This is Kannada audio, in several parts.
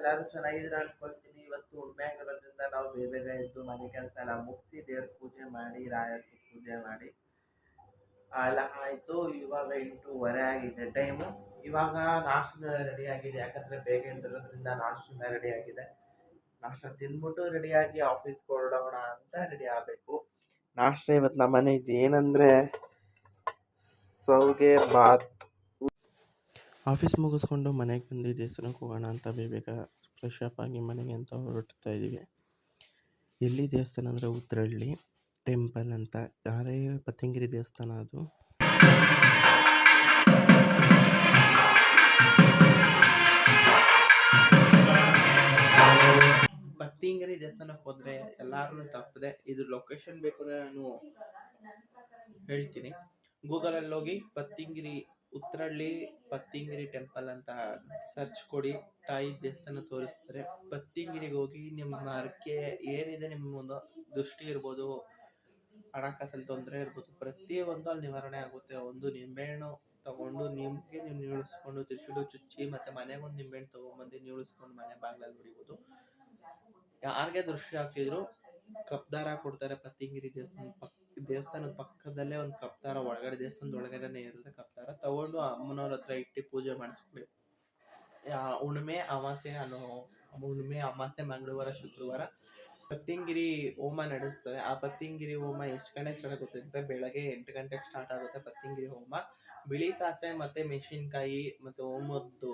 ಎಲ್ಲರೂ ಚೆನ್ನಾಗಿದ್ದೀರಾ ಅನ್ಕೊಳ್ತೀನಿ. ಇವತ್ತು ಹುಣ್ಮೆ ಆಗಿರೋದ್ರಿಂದ ನಾವು ಬೇಗ ಎದ್ದು ಮನೆ ಕೆಲಸ ಎಲ್ಲ ಮುಗಿಸಿ ದೇವ್ರ ಪೂಜೆ ಮಾಡಿ ರಾಯಕ್ಕೆ ಪೂಜೆ ಮಾಡಿ ಎಲ್ಲ ಆಯಿತು. ಇವಾಗ 8:30 ಆಗಿದೆ ಟೈಮು. ಇವಾಗ ನಾಷ್ಟ ರೆಡಿ ಆಗಿದೆ, ಯಾಕಂದರೆ ಬೇಗ ಎದ್ದಿರೋದ್ರಿಂದ ನಾಷ್ಟ ರೆಡಿ ಆಗಿದೆ. ನಾಷ್ಟ ತಿಂದ್ಬಿಟ್ಟು ರೆಡಿಯಾಗಿ ಆಫೀಸ್ಗೆ ಹೊರಡೋಣ ಅಂತ ರೆಡಿ ಆಗಬೇಕು. ನಾಷ್ಟ ಇವತ್ತು ನಮ್ಮ ಮನೆಗೆ ಏನಂದರೆ ಸೌಗೆ ಬಾತ್. ಆಫೀಸ್ ಮುಗಿಸ್ಕೊಂಡು ಮನೆಗೆ ಬಂದು ದೇವಸ್ಥಾನಕ್ಕೆ ಹೋಗೋಣ ಅಂತ ಬೇಗ ಫ್ರೆಶ್ ಅಪ್ ಆಗಿ ಮನೆಗೆ ಅಂತ ಹೊರಡ್ತಾ ಇದ್ದೀವಿ. ಎಲ್ಲಿ ದೇವಸ್ಥಾನ ಅಂದರೆ ಉತ್ತರಹಳ್ಳಿ ಟೆಂಪಲ್ ಅಂತ, ಯಾರೇ ಪತ್ತಂಗಿರಿ ದೇವಸ್ಥಾನ ಅದು. ಪತ್ತಿಂಗರಿ ದೇವಸ್ಥಾನಕ್ಕೆ ಹೋದರೆ ಎಲ್ಲರೂ ತಪ್ಪದೆ ಇದು ಲೊಕೇಶನ್ ಬೇಕು ಅಂದರೆ ನಾನು ಹೇಳ್ತೀನಿ. ಗೂಗಲಲ್ಲಿ ಹೋಗಿ ಪತ್ತಿಂಗಿರಿ ಉತ್ತರಹಳ್ಳಿ ಪತ್ತಿಂಗಿರಿ ಟೆಂಪಲ್ ಅಂತ ಸರ್ಚ್ ಕೊಡಿ, ತಾಯಿ ದೇವಸ್ಥಾನ ತೋರಿಸ್ತಾರೆ. ಪತ್ತಿಂಗಿರಿಗೆ ಹೋಗಿ ನಿಮ್ಮ ಹರಕೆ ಏನಿದೆ, ನಿಮ್ಮ ದೃಷ್ಟಿ ಇರ್ಬೋದು, ಹಣಕಾಸಲ್ಲಿ ತೊಂದರೆ ಇರ್ಬೋದು, ಪ್ರತಿಯೊಂದು ಅಲ್ಲಿ ನಿವಾರಣೆ ಆಗುತ್ತೆ. ಒಂದು ನಿಂಬೆಹಣ್ಣು ತಗೊಂಡು ನಿಮ್ಗೆ ನೀವು ನೀಳಿಸ್ಕೊಂಡು ತ್ರಿಶೂಲ ಚುಚ್ಚಿ ಮತ್ತು ಮನೆಗೆ ಒಂದು ನಿಂಬೆಹಣ್ಣು ತೊಗೊಂಡ್ಬಂದು ನೀಳಿಸ್ಕೊಂಡು ಮನೆ ಬಾಗಿಲಲ್ಲಿ ಹೊಡಿಬೋದು. ಯಾರಿಗೆ ದೃಷ್ಟಿ ಹಾಕಿದ್ರು ಕಪ್ದಾರ ಕೊಡ್ತಾರೆ. ಪತ್ತಿಂಗಿರಿ ದೇವಸ್ಥಾನದ ಪಕ್ಕದಲ್ಲೇ ಒಂದು ಕಪ್ದಾರ, ಒಳಗಡೆ ದೇವಸ್ಥಾನದ ಒಳಗಡೆನೇ ಇರುತ್ತೆ ಕಪ್ದಾರ. ತಗೊಂಡು ಅಮ್ಮನವ್ರ ಹತ್ರ ಇಟ್ಟು ಪೂಜೆ ಮಾಡಿಸ್ಕೊಳ್ಳಿ. ಹುಣ್ಣಿಮೆ ಅಮಾಸೆ ಹುಣ್ಣಿಮೆ ಅಮಾಸೆ ಮಂಗಳವಾರ ಶುಕ್ರವಾರ ಪತ್ತಿಂಗಿರಿ ಹೋಮ ನಡೆಸ್ತಾರೆ. ಆ ಪತ್ತಿಂಗಿರಿ ಹೋಮ ಎಷ್ಟು ಗಂಟೆಗೆ ಸ್ಟಾರ್ಟ್ ಆಗುತ್ತೆ ಅಂದರೆ ಬೆಳಗ್ಗೆ 8 ಗಂಟೆಗೆ ಸ್ಟಾರ್ಟ್ ಆಗುತ್ತೆ ಪತ್ತಿಂಗಿರಿ ಹೋಮ. ಬಿಳಿ ಸಾಸಿವೆ ಮತ್ತು ಮೆಣಸಿನ್ಕಾಯಿ ಮತ್ತು ಹೋಮದ್ದು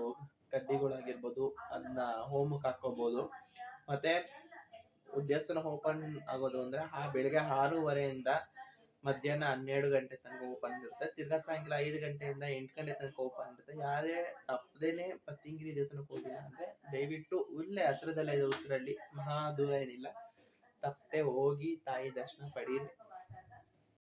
ಕಡ್ಡಿಗಳಾಗಿರ್ಬೋದು ಅದನ್ನ ಹೋಮಕ್ಕೆ ಹಾಕ್ಕೋಬೋದು. ಮತ್ತು ದೇವಸ್ಥಾನ ಓಪನ್ ಆಗೋದು ಅಂದರೆ ಬೆಳಗ್ಗೆ 6:30ಇಂದ ಮಧ್ಯಾಹ್ನ 12 ಗಂಟೆ ತನಕ ಓಪನ್ ಇರುತ್ತೆ. ತಿರ್ಗಾ ಸಾಯಂಕಾಲ 5 ಗಂಟೆಯಿಂದ 8 ಗಂಟೆ ತನಕ ಓಪನ್ ಇರುತ್ತೆ. ಯಾರೇ ತಪ್ಪದೇನೆ ಪತ್ತಿಂಗಿರಿ ದೇವಸ್ಥಾನಕ್ಕೆ ಹೋಗಿಲ್ಲ ಅಂದರೆ ದಯವಿಟ್ಟು ಇಲ್ಲೇ ಹತ್ರದಲ್ಲೇ ಇದೆ ಉತ್ತರಹಳ್ಳಿ, ಮಹಾ ದೂರ ಏನಿಲ್ಲ, ತಪ್ಪದೆ ಹೋಗಿ ತಾಯಿ ದರ್ಶನ ಪಡೀರಿ.